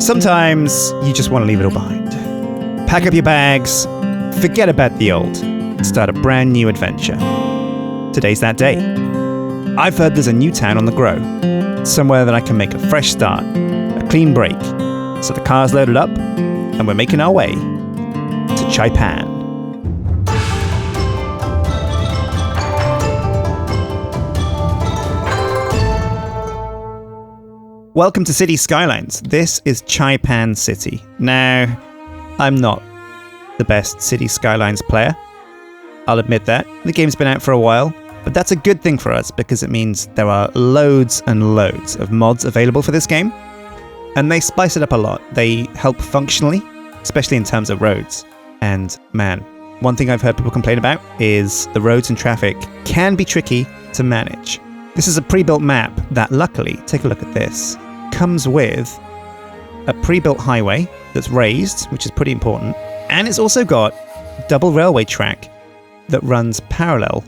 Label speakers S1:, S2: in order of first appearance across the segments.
S1: Sometimes you just want to leave it all behind. Pack up your bags, forget about the old, and start a brand new adventure. Today's that day. I've heard there's a new town on the grow, somewhere that I can make a fresh start, a clean break. So the car's loaded up, and we're making our way to Chaipan. Welcome to City Skylines. This is Chaipan City. Now, I'm not the best City Skylines player. I'll admit that. The game's been out for a while, but that's a good thing for us because it means there are loads and loads of mods available for this game. And they spice it up a lot. They help functionally, especially in terms of roads. And man, one thing I've heard people complain about is the roads and traffic can be tricky to manage. This is a pre-built map that luckily, take a look at this, comes with a pre-built highway that's raised, which is pretty important. And it's also got double railway track that runs parallel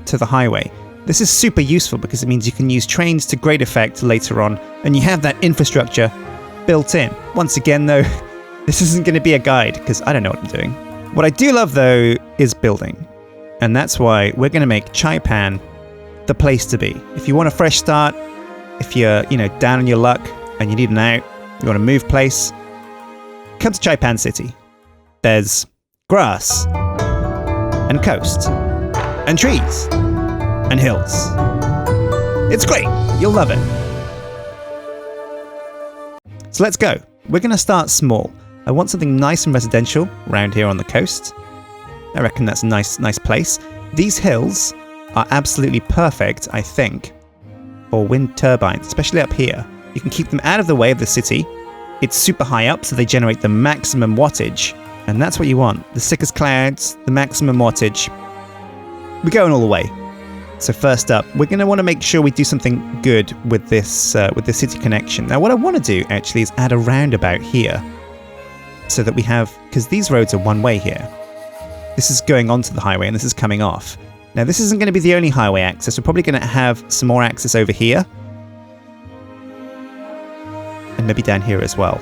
S1: to the highway. This is super useful because it means you can use trains to great effect later on, and you have that infrastructure built in. Once again though, this isn't going to be a guide because I don't know what I'm doing. What I do love though is building, and that's why we're going to make Chaipan the place to be. If you want a fresh start, if you're, down on your luck and you need an out, you want to move place, come to Chaipan City. There's grass and coast and trees and hills. It's great. You'll love it. So let's go. We're going to start small. I want something nice and residential around here on the coast. I reckon that's a nice place. These hills are absolutely perfect, I think, for wind turbines, especially up here. You can keep them out of the way of the city. It's super high up, so they generate the maximum wattage, and that's what you want. The sickest clouds, the maximum wattage. We're going all the way. So first up, we're going to want to make sure we do something good with this city connection. Now, what I want to do actually is add a roundabout here, so that we have, because these roads are one way here. This is going onto the highway, and this is coming off. Now, this isn't going to be the only highway access. We're probably going to have some more access over here. And maybe down here as well.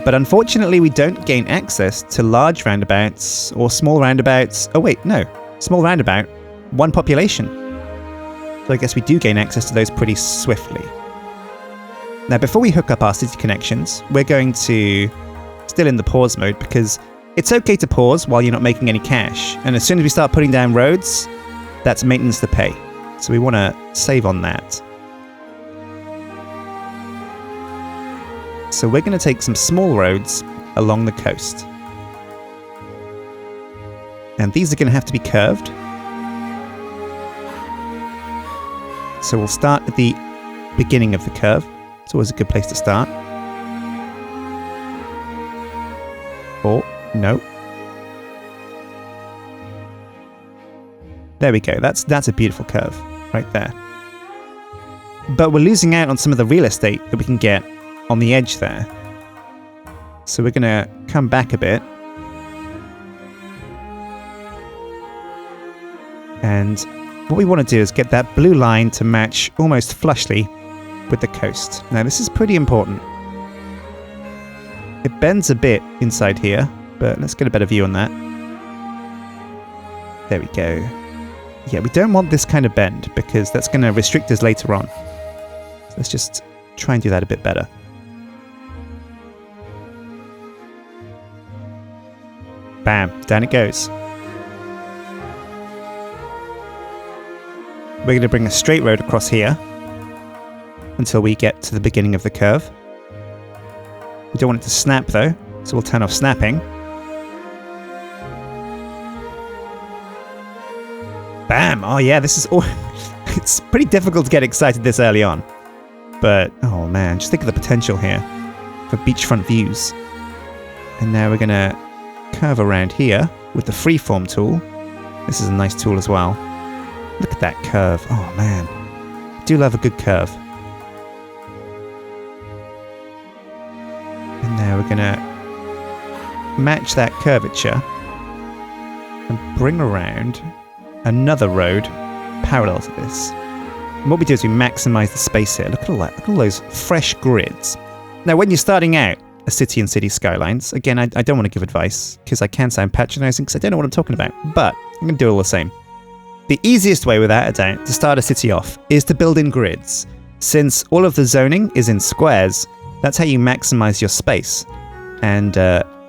S1: But unfortunately, we don't gain access to large roundabouts or small roundabouts. Oh wait, no. Small roundabout, one population. So I guess we do gain access to those pretty swiftly. Now, before we hook up our city connections, we're going to still in the pause mode because it's okay to pause while you're not making any cash. And as soon as we start putting down roads, that's maintenance to pay. So we want to save on that. So we're going to take some small roads along the coast. And these are going to have to be curved. So we'll start at the beginning of the curve. It's always a good place to start. Oh, no. There we go. That's a beautiful curve right there. But we're losing out on some of the real estate that we can get on the edge there. So we're going to come back a bit. And what we want to do is get that blue line to match almost flushly with the coast. Now this is pretty important. It bends a bit inside here, but let's get a better view on that. There we go. Yeah, we don't want this kind of bend because that's going to restrict us later on. So let's just try and do that a bit better. Bam, down it goes. We're going to bring a straight road across here until we get to the beginning of the curve. We don't want it to snap though, so we'll turn off snapping. Bam! Oh yeah, this is all... It's pretty difficult to get excited this early on. But, oh man, just think of the potential here for beachfront views. And now we're going to curve around here with the freeform tool. This is a nice tool as well. Look at that curve. Oh man, I do love a good curve. And now we're going to match that curvature and bring around another road parallel to this. And what we do is we maximize the space here. Look at all that. Look at all those fresh grids. Now, when you're starting out a city and city skylines, again, I don't want to give advice because I can sound patronizing because I don't know what I'm talking about, but I'm going to do it all the same. The easiest way, without a doubt, to start a city off is to build in grids. Since all of the zoning is in squares, that's how you maximize your space. And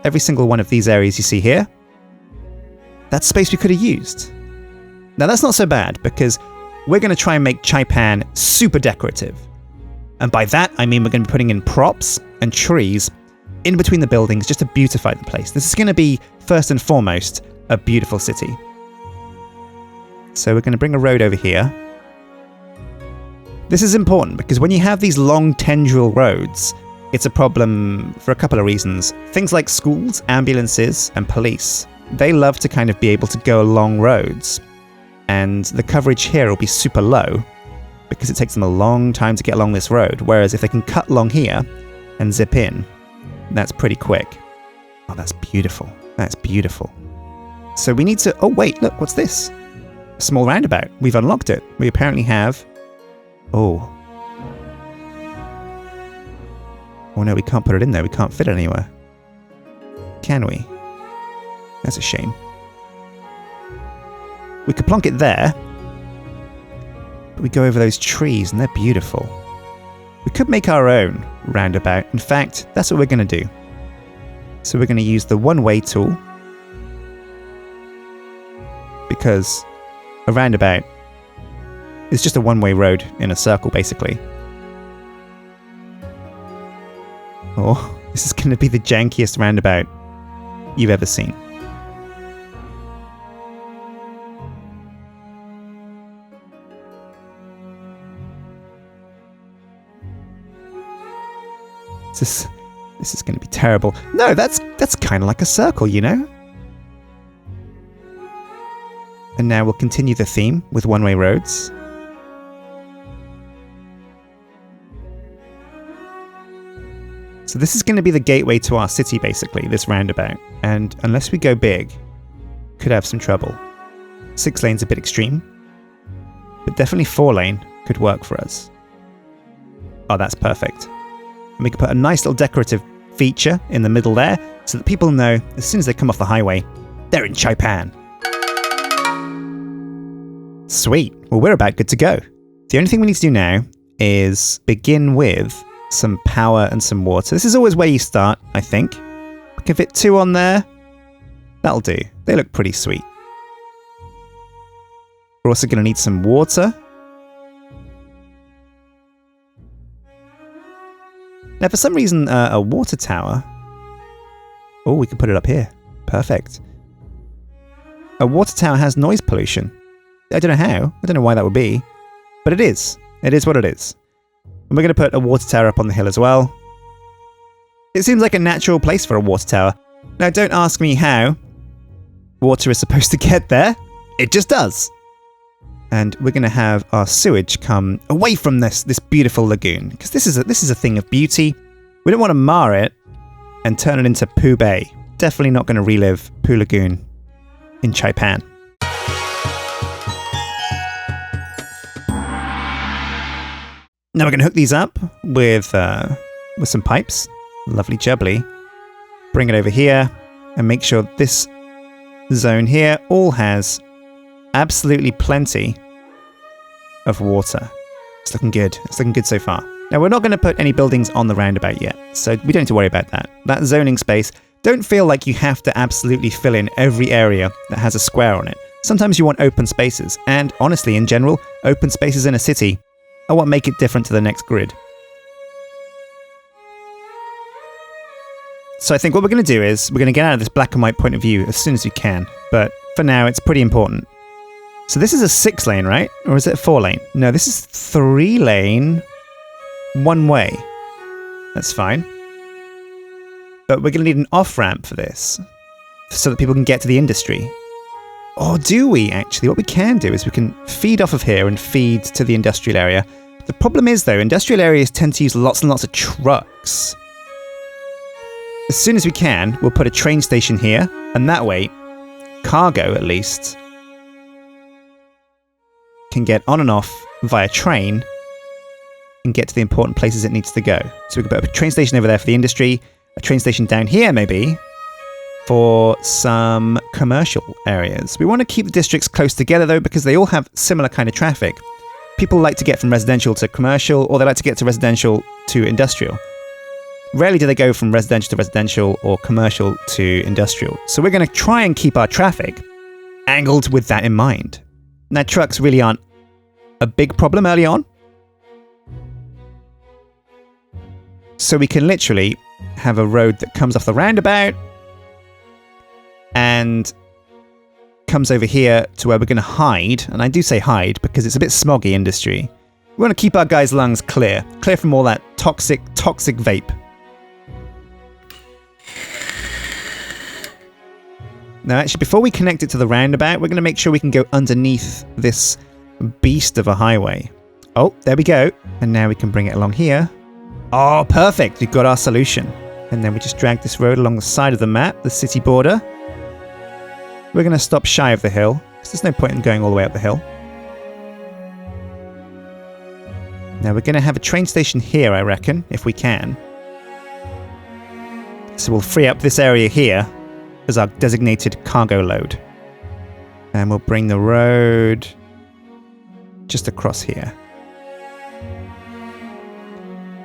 S1: every single one of these areas you see here, that's space we could have used. Now, that's not so bad because we're going to try and make Chaipan super decorative. And by that, I mean we're going to be putting in props and trees in between the buildings just to beautify the place. This is going to be, first and foremost, a beautiful city. So we're going to bring a road over here. This is important because when you have these long tendril roads, it's a problem for a couple of reasons. Things like schools, ambulances, and police, they love to kind of be able to go along roads. And the coverage here will be super low because it takes them a long time to get along this road. Whereas if they can cut along here and zip in, that's pretty quick. Oh, that's beautiful. That's beautiful. So we need to... Oh, wait, look, what's this? A small roundabout. We've unlocked it. We apparently have... Oh. Oh no, we can't put it in there. We can't fit it anywhere. Can we? That's a shame. We could plonk it there. But we go over those trees and they're beautiful. We could make our own roundabout. In fact, that's what we're going to do. So we're going to use the one-way tool. Because a roundabout is just a one-way road in a circle, basically. Oh, this is going to be the jankiest roundabout you've ever seen. This is going to be terrible. No, that's kind of like a circle, you know? And now we'll continue the theme with one-way roads. So this is going to be the gateway to our city, basically, this roundabout. And unless we go big, could have some trouble. 6 lanes a bit extreme, but definitely 4 lane could work for us. Oh, that's perfect. And we can put a nice little decorative feature in the middle there so that people know as soon as they come off the highway, they're in Chaipan. Sweet. Well, we're about good to go. The only thing we need to do now is begin with some power and some water. This is always where you start, I think. We can fit 2 on there. That'll do. They look pretty sweet. We're also going to need some water. Now, for some reason, a water tower... Oh, we can put it up here. Perfect. A water tower has noise pollution. I don't know how. I don't know why that would be. But it is. It is what it is. And we're going to put a water tower up on the hill as well. It seems like a natural place for a water tower. Now, don't ask me how water is supposed to get there. It just does. And we're going to have our sewage come away from this beautiful lagoon. Because this is a thing of beauty. We don't want to mar it and turn it into Poo Bay. Definitely not going to relive Poo Lagoon in Chaipan. Now we're going to hook these up with some pipes. Lovely jubbly. Bring it over here and make sure this zone here all has absolutely plenty of water. It's looking good. It's looking good so far. Now we're not going to put any buildings on the roundabout yet, so we don't need to worry about that. That zoning space, don't feel like you have to absolutely fill in every area that has a square on it. Sometimes you want open spaces, and honestly, in general, open spaces in a city are what make it different to the next grid. So I think what we're going to do is we're going to get out of this black and white point of view as soon as we can, but for now it's pretty important. So this is a 6 lane, right? Or is it a 4 lane? No, this is 3 lane, one way. That's fine. But we're going to need an off-ramp for this so that people can get to the industry. Or do we, actually? What we can do is we can feed off of here and feed to the industrial area. The problem is, though, industrial areas tend to use lots and lots of trucks. As soon as we can, we'll put a train station here, and that way, cargo, at least, can get on and off via train and get to the important places it needs to go. So we could put a train station over there for the industry, a train station down here maybe for some commercial areas. We want to keep the districts close together though, because they all have similar kind of traffic. People like to get from residential to commercial, or they like to get to residential to industrial. Rarely do they go from residential to residential or commercial to industrial. So we're going to try and keep our traffic angled with that in mind. Now, trucks really aren't a big problem early on. So we can literally have a road that comes off the roundabout and comes over here to where we're going to hide. And I do say hide because it's a bit smoggy industry. We want to keep our guys' lungs clear from all that toxic vape. Now, actually, before we connect it to the roundabout, we're going to make sure we can go underneath this beast of a highway. Oh, there we go. And now we can bring it along here. Oh, perfect. We've got our solution. And then we just drag this road along the side of the map, the city border. We're going to stop shy of the hill, because there's no point in going all the way up the hill. Now, we're going to have a train station here, I reckon, if we can. So we'll free up this area here as our designated cargo load. And we'll bring the road just across here.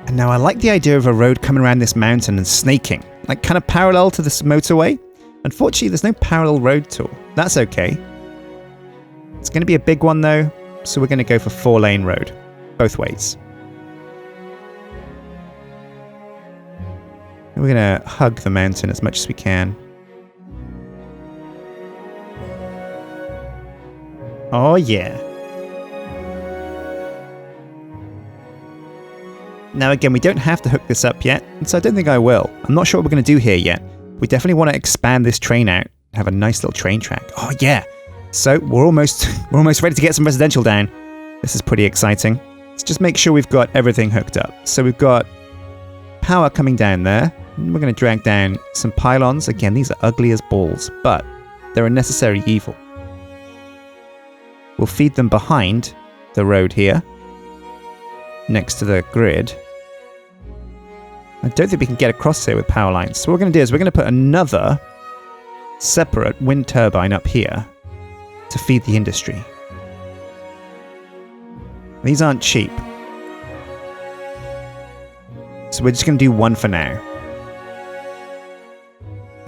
S1: And now I like the idea of a road coming around this mountain and snaking, like kind of parallel to this motorway. Unfortunately, there's no parallel road tool. That's okay. It's going to be a big one though, so we're going to go for 4-lane road, both ways. And we're going to hug the mountain as much as we can. Oh yeah. Now again, we don't have to hook this up yet, so I don't think I will. I'm not sure what we're going to do here yet. We definitely want to expand this train out, have a nice little train track. Oh yeah. So we're almost ready to get some residential down. This is pretty exciting. Let's just make sure we've got everything hooked up. So we've got power coming down there. And we're going to drag down some pylons. Again, these are ugly as balls, but they're a necessary evil. We'll feed them behind the road here, next to the grid. I don't think we can get across here with power lines. So what we're going to do is we're going to put another separate wind turbine up here to feed the industry. These aren't cheap. So we're just going to do one for now.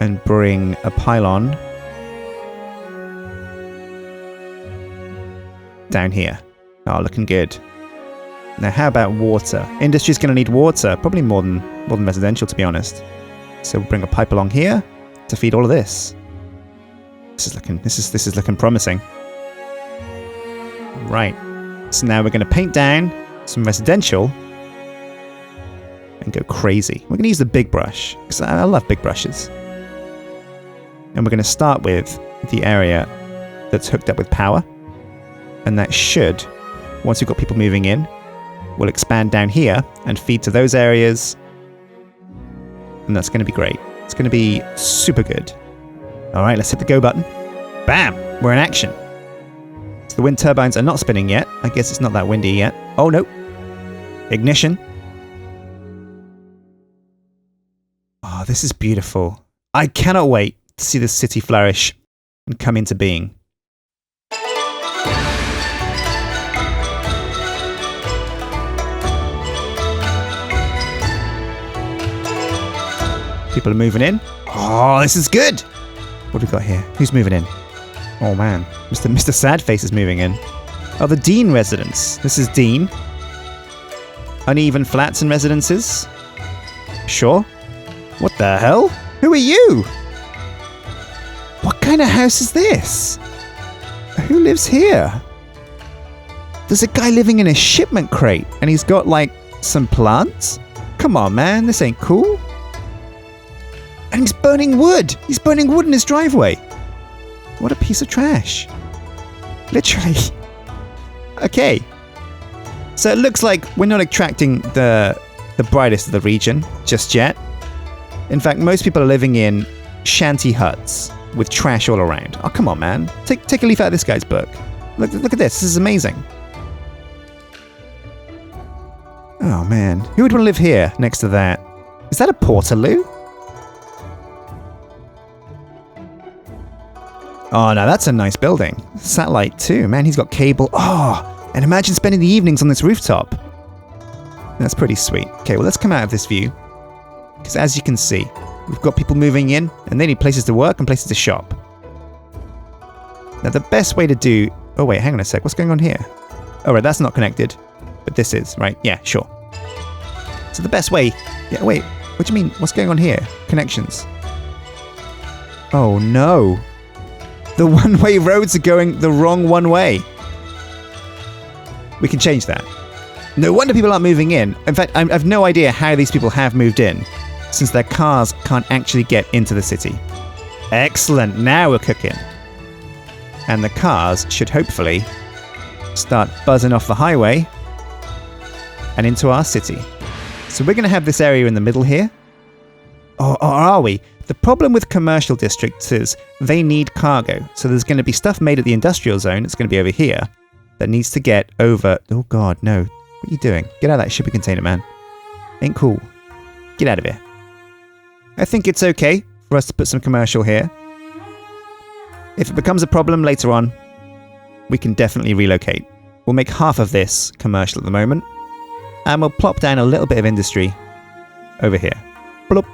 S1: And bring a pylon down here. Oh, looking good. Now, how about water? Industry's going to need water, probably more than residential, to be honest. So we'll bring a pipe along here to feed all of this. This is looking promising. Right. So now we're going to paint down some residential and go crazy. We're going to use the big brush because I love big brushes. And we're going to start with the area that's hooked up with power. And that should, once we've got people moving in, we'll expand down here and feed to those areas. And that's going to be great. It's going to be super good. All right, let's hit the go button. Bam! We're in action. So the wind turbines are not spinning yet. I guess it's not that windy yet. Oh, no. Ignition. Oh, this is beautiful. I cannot wait to see this city flourish and come into being. People are moving in. Oh, this is good. What have we got here? Who's moving in? Oh man, Mr. Sadface is moving in. Oh, the Dean residence. This is Dean. Uneven flats and residences. Sure. What the hell? Who are you? What kind of house is this? Who lives here? There's a guy living in a shipment crate and he's got like some plants? Come on, man, this ain't cool. And he's burning wood. He's burning wood in his driveway. What a piece of trash. Literally. Okay. So it looks like we're not attracting the brightest of the region just yet. In fact, most people are living in shanty huts with trash all around. Oh, come on, man. Take a leaf out of this guy's book. Look at this. This is amazing. Oh, man. Who would want to live here next to that? Is that a Portaloo? Oh, no, that's a nice building. Satellite, too. Man, he's got cable. Oh, and imagine spending the evenings on this rooftop. That's pretty sweet. Okay, well, let's come out of this view. Because as you can see, we've got people moving in, and they need places to work and places to shop. Now, the best way to do... Oh, wait, hang on a sec. What's going on here? Oh, right, that's not connected. But this is, right? Yeah, sure. So the best way... Yeah, wait. What do you mean? What's going on here? Connections. Oh, no. The one-way roads are going the wrong one way. We can change that. No wonder people aren't moving in. In fact, I have no idea how these people have moved in, since their cars can't actually get into the city. Excellent. Now we're cooking. And the cars should hopefully start buzzing off the highway and into our city. So we're going to have this area in the middle here. Or are we? The problem with commercial districts is they need cargo. So there's going to be stuff made at the industrial zone. It's going to be over here that needs to get over... Oh, God, no. What are you doing? Get out of that shipping container, man. Ain't cool. Get out of here. I think it's okay for us to put some commercial here. If it becomes a problem later on, we can definitely relocate. We'll make half of this commercial at the moment. And we'll plop down a little bit of industry over here. Bloop.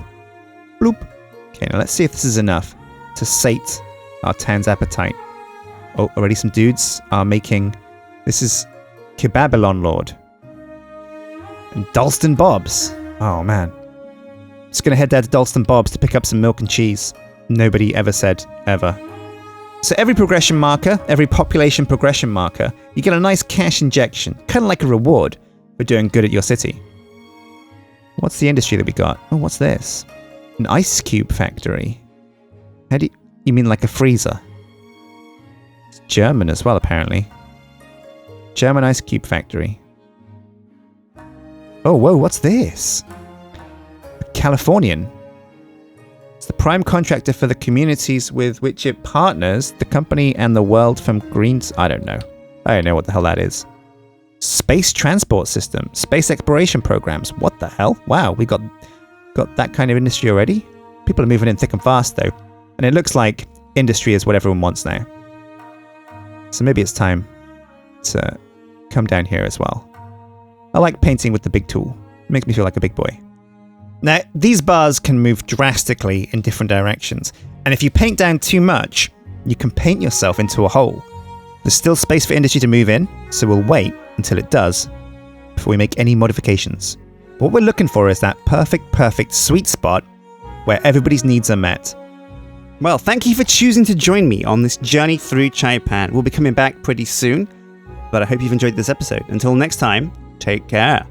S1: Bloop. Okay, now let's see if this is enough to sate our town's appetite. Oh, already some dudes are making... This is Kebabilon Lord. And Dalston Bob's. Oh, man. Just going to head down to Dalston Bob's to pick up some milk and cheese. Nobody ever said ever. So every progression marker, every population progression marker, you get a nice cash injection. Kind of like a reward for doing good at your city. What's the industry that we got? Oh, what's this? An ice cube factory. How do you mean like a freezer? It's German as well, apparently. German ice cube factory. Oh, whoa, what's this? Californian. It's the prime contractor for the communities with which it partners, the company and the world from Greens... I don't know what the hell that is. Space transport system. Space exploration programs. What the hell? Wow, we got that kind of industry already? People are moving in thick and fast, though. And it looks like industry is what everyone wants now. So maybe it's time to come down here as well. I like painting with the big tool. It makes me feel like a big boy. Now, these bars can move drastically in different directions. And if you paint down too much, you can paint yourself into a hole. There's still space for industry to move in, so we'll wait until it does before we make any modifications. What we're looking for is that perfect sweet spot where everybody's needs are met. Well, thank you for choosing to join me on this journey through Chaipan. We'll be coming back pretty soon, but I hope you've enjoyed this episode. Until next time, take care.